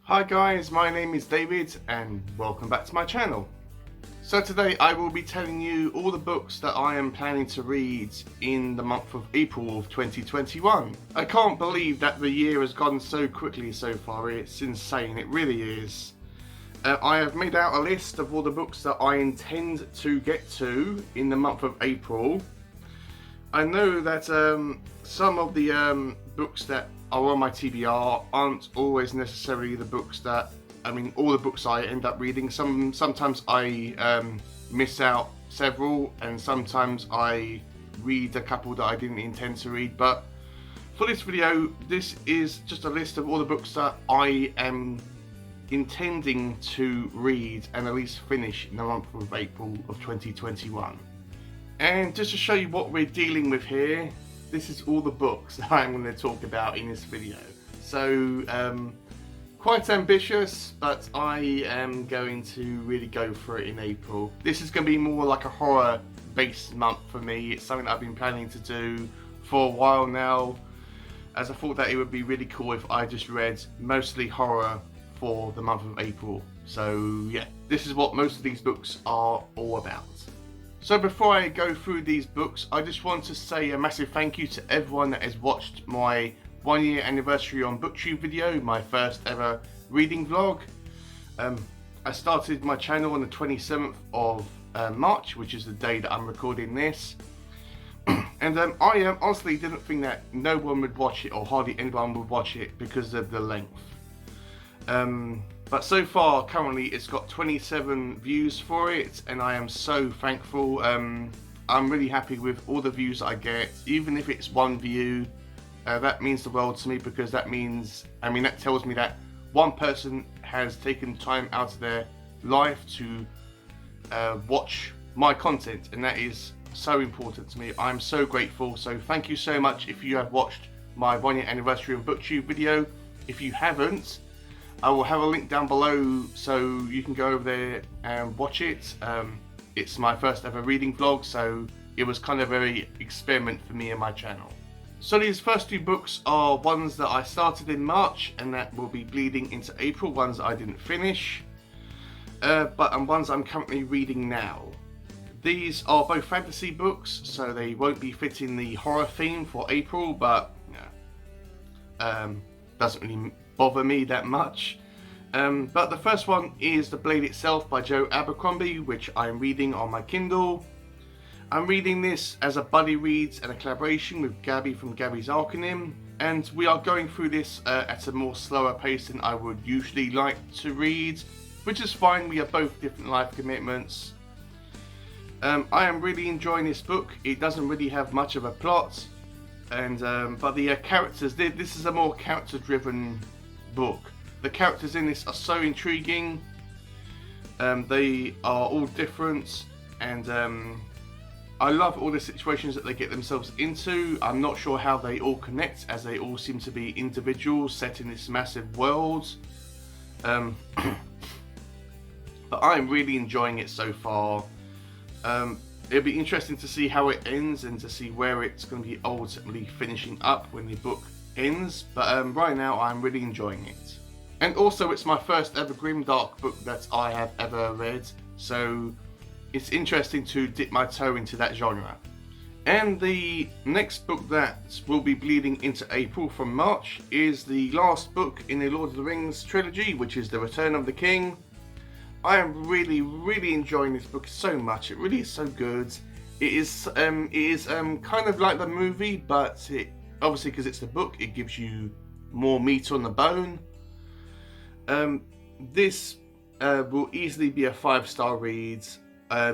Hi guys, my name is David and welcome back to my channel. So today I will be telling you all the books that I am planning to read in the month of April of 2021. I can't believe that the year has gone so quickly so far, it's insane, it really is. I have made out a list of all the books that I intend to get to in the month of April. I know that some of the books that are on my TBR aren't always necessarily the books that, all the books I end up reading. Sometimes I miss out several, and sometimes I read a couple that I didn't intend to read. But for this video, this is just a list of all the books that I am intending to read and at least finish in the month of April of 2021. And just to show you what we're dealing with here, this is all the books that I'm going to talk about in this video. So quite ambitious, but I am going to really go for it in April. This is going to be more like a horror based month for me. It's something I've been planning to do for a while now, as I thought that it would be really cool if I just read mostly horror for the month of April. So yeah, this is what most of these books are all about. So before I go through these books, I just want to say a massive thank you to everyone that has watched my 1 year anniversary on BookTube video, my first ever reading vlog. I started my channel on the 27th of March, which is the day that I'm recording this. And I honestly didn't think that no one would watch it, or hardly anyone would watch it, because of the length. But so far, currently, it's got 27 views for it, and I am so thankful. I'm really happy with all the views I get, even if it's one view. That means the world to me, because that means, that tells me that one person has taken time out of their life to watch my content, and that is so important to me. I'm so grateful. So thank you so much if you have watched my 1 year anniversary on BookTube video. If you haven't, I will have a link down below so you can go over there and watch it. It's my first ever reading vlog, so it was kind of a very experiment for me and my channel. So these first two books are ones that I started in March and that will be bleeding into April, ones that I didn't finish, but ones I'm currently reading now. These are both fantasy books, so they won't be fitting the horror theme for April, but doesn't really bother me that much. But the first one is The Blade Itself by Abercrombie, which I'm reading on my Kindle. I'm reading this as a buddy reads and a collaboration with Gabby from Gabby's Arcanym, and we are going through this at a more slower pace than I would usually like to read, which is fine. We have both different life commitments. I am really enjoying this book. It doesn't really have much of a plot, and but the characters, this is a more character-driven book. The characters in this are so intriguing. They are all different, and I love all the situations that they get themselves into. I'm not sure how they all connect, as they all seem to be individuals set in this massive world. But I'm really enjoying it so far. It'll be interesting to see how it ends and to see where it's going to be ultimately finishing up when the book ends. But right now I'm really enjoying it. And also, it's my first ever grimdark book that I have ever read, so it's interesting to dip my toe into that genre. And the next book that will be bleeding into April from March is the last book in the Lord of the Rings trilogy, which is The Return of the King. I am really enjoying this book so much. It really is so good. It is kind of like the movie, but obviously, because it's the book, it gives you more meat on the bone. This will easily be a 5-star read.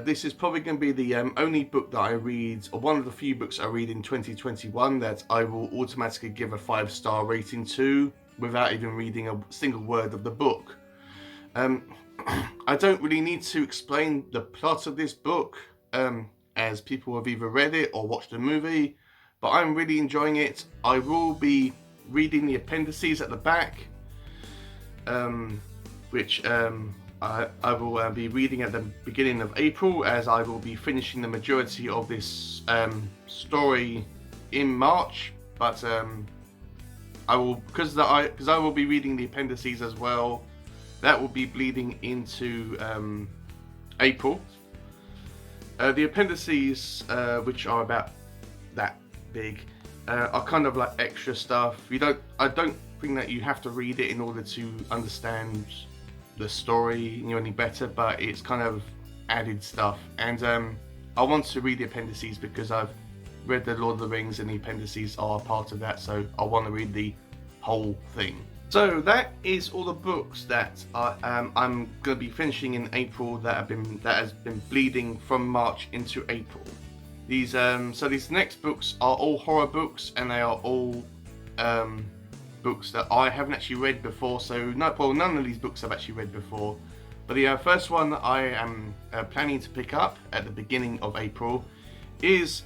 This is probably going to be the only book that I read, or one of the few books I read in 2021 that I will automatically give a 5-star rating to without even reading a single word of the book. I don't really need to explain the plot of this book, as people have either read it or watched the movie, but I'm really enjoying it. I will be reading the appendices at the back, which I will be reading at the beginning of April, as I will be finishing the majority of this story in March, but I will, because I will be reading the appendices as well. That will be bleeding into April. The appendices, which are about that big, are kind of like extra stuff. I don't think that you have to read it in order to understand the story any better, but it's kind of added stuff. And I want to read the appendices because I've read the Lord of the Rings and the appendices are part of that, so I want to read the whole thing. So that is all the books that I'm going to be finishing in April that has been bleeding from March into April. These next books are all horror books, and they are all books that I haven't actually read before. So none of these books I've actually read before. But the first one that I am planning to pick up at the beginning of April is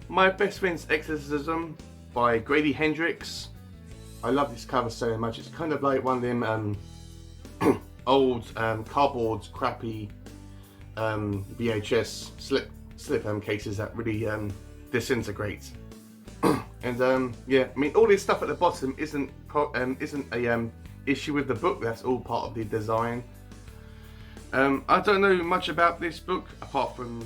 My Best Friend's Exorcism by Grady Hendrix. I love this cover so much. It's kind of like one of them old cardboard crappy VHS slip cases that really disintegrate. And yeah, I mean, all this stuff at the bottom isn't a issue with the book. That's all part of the design. I don't know much about this book apart from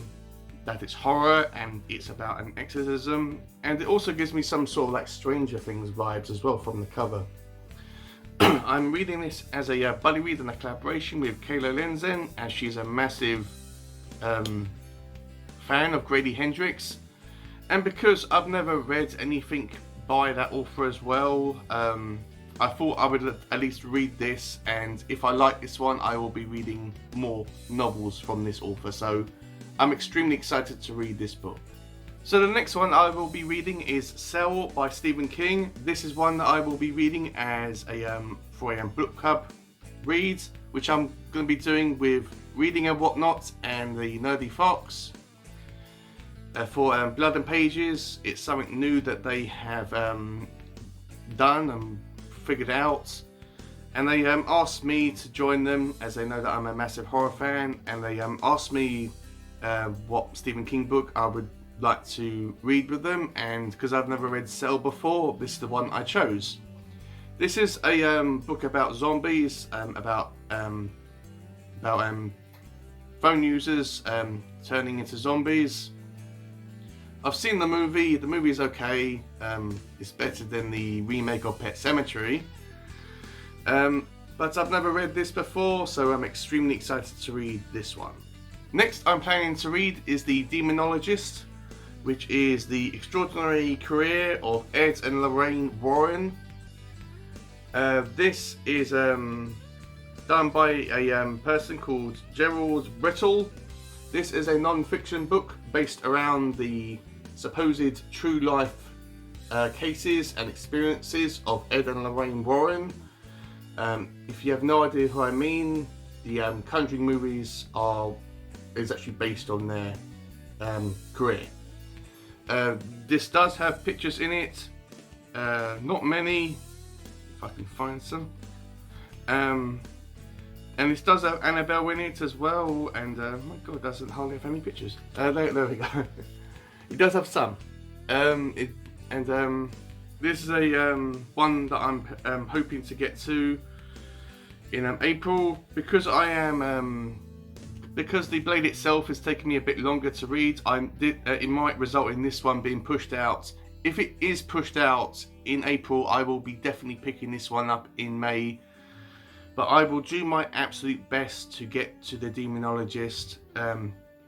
that it's horror and it's about an exorcism, and it also gives me some sort of like Stranger Things vibes as well from the cover. I'm reading this as a buddy read and a collaboration with Kayla Lenzen, as she's a massive fan of Grady Hendrix, and because I've never read anything by that author as well, I thought I would at least read this, and if I like this one I will be reading more novels from this author, so I'm extremely excited to read this book. So the next one I will be reading is Cell by Stephen King. This is one that I will be reading as for a book club read, which I'm going to be doing with Reading and Whatnot and the Nerdy Fox. For Blood and Pages, it's something new that they have done and figured out, and they asked me to join them as they know that I'm a massive horror fan, and they asked me what Stephen King book I would like to read with them, and because I've never read Cell before, this is the one I chose. This is a book about zombies, about phone users turning into zombies. I've seen the movie. The movie is okay. It's better than the remake of Pet Sematary. But I've never read this before, so I'm extremely excited to read this one. Next I'm planning to read is The Demonologist, which is the extraordinary career of Ed and Lorraine Warren. This is done by a person called Gerald Brittle. This is a non-fiction book based around the supposed true life cases and experiences of Ed and Lorraine Warren. If you have no idea who I mean, the Conjuring movies is actually based on their career. This does have pictures in it, not many, if I can find some. And this does have Annabelle in it as well, and my god, it doesn't hardly have any pictures. There we go. It does have some. This is a one that I'm hoping to get to in April, because because the blade itself is taking me a bit longer to read. It might result in this one being pushed out. If it is pushed out in April, I will be definitely picking this one up in May. But I will do my absolute best to get to The Demonologist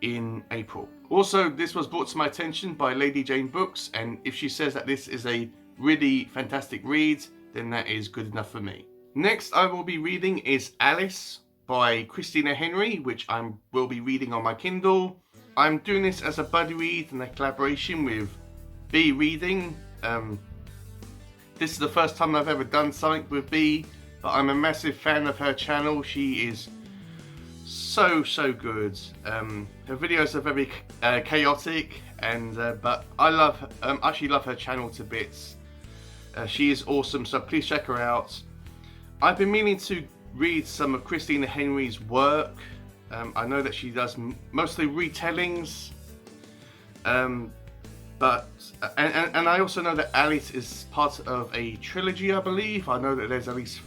in April. Also, this was brought to my attention by Lady Jane Books, and if she says that this is a really fantastic read, then that is good enough for me. Next I will be reading is Alice by Christina Henry, which I will be reading on my Kindle. I'm doing this as a buddy read and a collaboration with B Reading. This is the first time I've ever done something with B, but I'm a massive fan of her channel. She is so good. Her videos are very chaotic, and but I actually love her channel to bits. She is awesome, so please check her out. I've been meaning to read some of Christina Henry's work. I know that she does mostly retellings, but but and I also know that Alice is part of a trilogy, I believe. I know that there's at least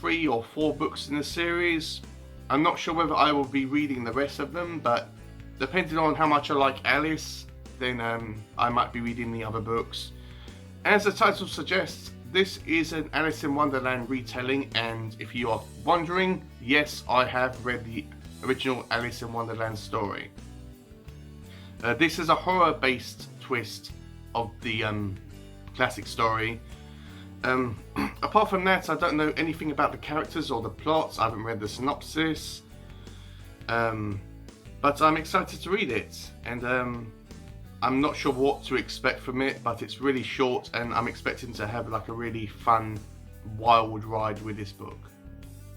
3 or 4 books in the series. I'm not sure whether I will be reading the rest of them, but depending on how much I like Alice, then I might be reading the other books. As the title suggests, this is an Alice in Wonderland retelling, and if you are wondering, yes, I have read the original Alice in Wonderland story. This is a horror-based twist of the classic story. Apart from that, I don't know anything about the characters or the plots. I haven't read the synopsis, but I'm excited to read it, and I'm not sure what to expect from it, but it's really short, and I'm expecting to have like a really fun, wild ride with this book.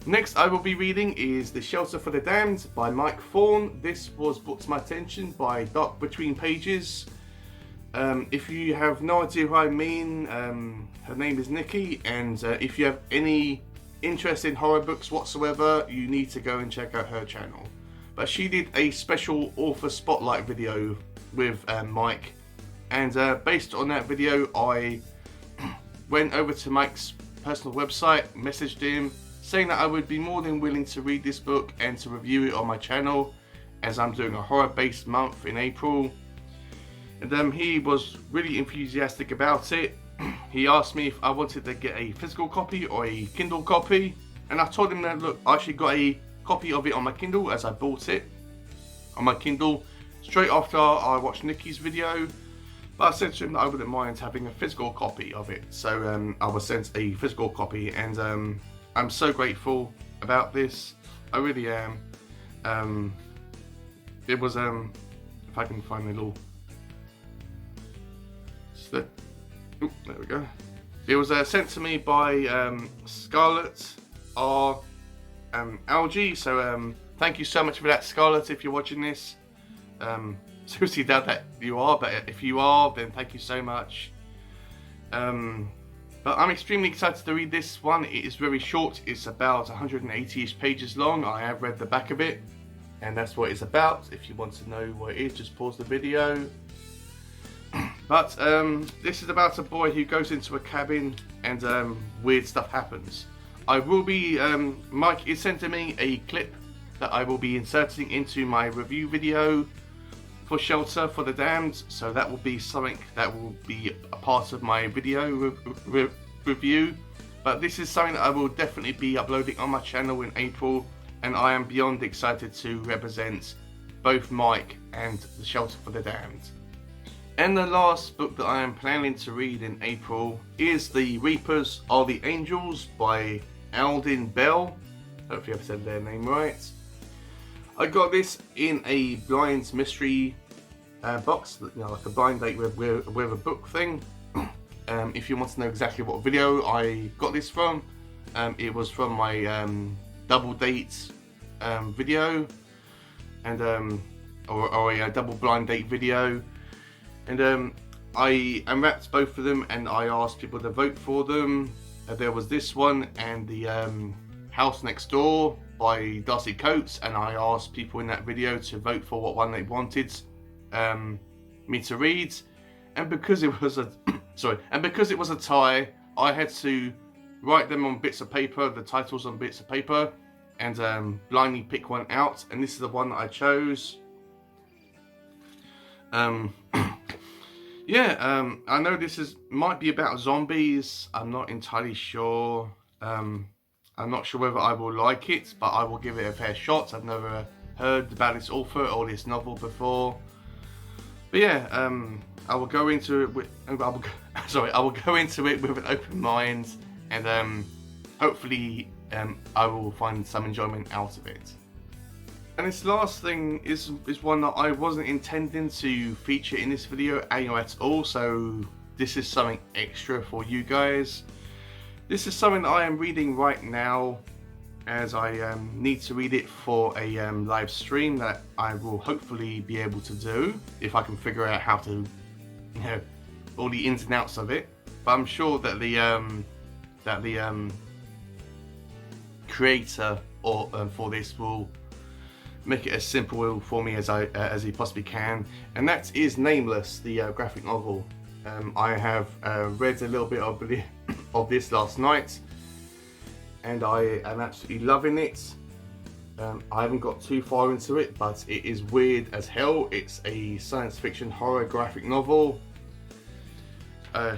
Next I will be reading is The Shelter for the Damned by Mike Thorn. This was brought to my attention by Dark Between Pages. If you have no idea who I mean, her name is Nikki, and if you have any interest in horror books whatsoever, you need to go and check out her channel. But she did a special author spotlight video with Mike, and based on that video I went over to Mike's personal website, messaged him saying that I would be more than willing to read this book and to review it on my channel, as I'm doing a horror based month in April. And he was really enthusiastic about it. He asked me if I wanted to get a physical copy or a Kindle copy, and I told him that look, I actually got a copy of it on my Kindle, as I bought it on my Kindle straight after I watched Nikki's video. But I said to him that I wouldn't mind having a physical copy of it, so I was sent a physical copy, and I'm so grateful about this. I really am. It was if I can find a little. Ooh, there we go. It was sent to me by Scarlett R. Algae. So thank you so much for that, Scarlett. If you're watching this, seriously doubt that you are, but if you are, then thank you so much. But I'm extremely excited to read this one. It is very short. It's about 180-ish pages long. I have read the back of it, and that's what it's about. If you want to know what it is, just pause the video. But this is about a boy who goes into a cabin, and weird stuff happens. I will be, Mike is sending me a clip that I will be inserting into my review video for Shelter for the Damned, so that will be something that will be a part of my video review. But this is something that I will definitely be uploading on my channel in April, and I am beyond excited to represent both Mike and The Shelter for the Damned. And the last book that I am planning to read in April is The Reapers Are the Angels by Alden Bell. Hopefully I've said their name right. I got this in a blind mystery box, you know, like a blind date with a book thing. If you want to know exactly what video I got this from, it was from my double date video, and or a double blind date video, and I unwrapped both of them and I asked people to vote for them. There was this one and the House Next Door by Darcy Coates, and I asked people in that video to vote for what one they wanted me to read, and because it was a tie, I had to write them on bits of paper, the titles on bits of paper, and blindly pick one out, and this is the one that I chose. I know this might be about zombies. I'm not entirely sure. I'm not sure whether I will like it, but I will give it a fair shot. I've never heard about this author or this novel before. But yeah, I will go into it with I will go into it with an open mind, and hopefully I will find some enjoyment out of it. And this last thing is one that I wasn't intending to feature in this video at all, so this is something extra for you guys. This is something that I am reading right now, as I need to read it for a live stream that I will hopefully be able to do, if I can figure out how to, you know, all the ins and outs of it. But I'm sure that the creator for this will make it as simple for me as he possibly can, and that is Nameless, the graphic novel. I have read a little bit of this last night, and I am absolutely loving it. I haven't got too far into it, but it is weird as hell. It's a science fiction horror graphic novel.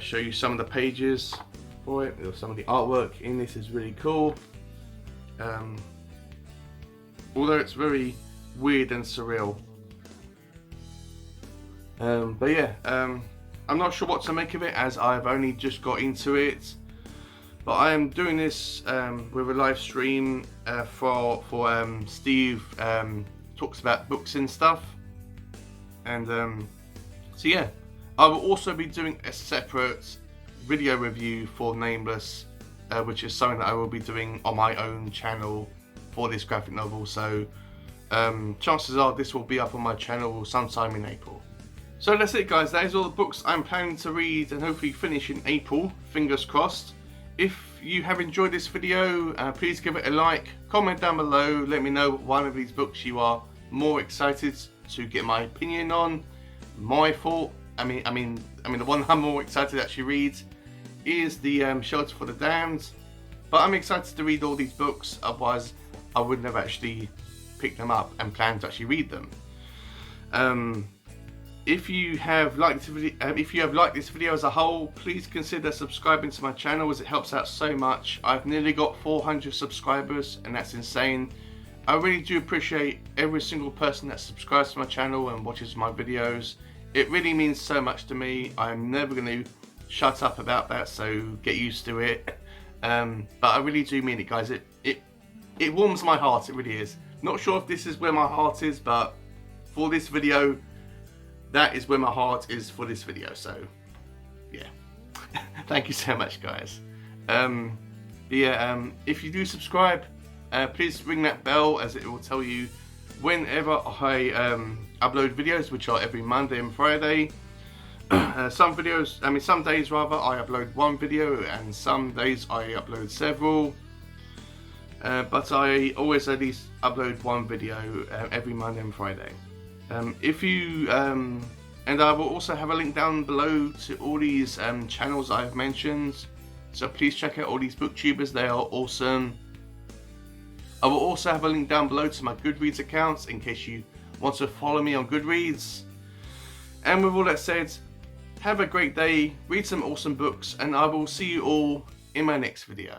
Show you some of the pages for it. Some of the artwork in this is really cool. Although it's very weird and surreal. But yeah, I'm not sure what to make of it, as I've only just got into it. But I am doing this with a live stream for Steve talks about books and stuff. And so yeah, I will also be doing a separate video review for Nameless, which is something that I will be doing on my own channel for this graphic novel. So chances are this will be up on my channel sometime in April. So that's it, guys. That is all the books I'm planning to read and hopefully finish in April, fingers crossed. If you have enjoyed this video, please give it a like, comment down below, let me know one of these books you are more excited to get my opinion on. My fault, I mean the one I'm more excited to actually read is the Shelter for the Damned, but I'm excited to read all these books, otherwise I wouldn't have actually picked them up and planned to actually read them. If you have liked this video as a whole, please consider subscribing to my channel, as it helps out so much. I've nearly got 400 subscribers, and that's insane. I really do appreciate every single person that subscribes to my channel and watches my videos. It really means so much to me. I'm never going to shut up about that, so get used to it. But I really do mean it, guys. It warms my heart, it really is. Not sure if this is where my heart is, but for this video, that is where my heart is for this video. So yeah, thank you so much, guys. If you do subscribe, please ring that bell, as it will tell you whenever I upload videos, which are every Monday and Friday. Some days rather, I upload one video, and some days I upload several. But I always at least upload one video every Monday and Friday. And I will also have a link down below to all these channels I've mentioned, so please check out all these booktubers, they are awesome. I will also have a link down below to my Goodreads accounts in case you want to follow me on Goodreads. And with all that said, have a great day, read some awesome books, and I will see you all in my next video.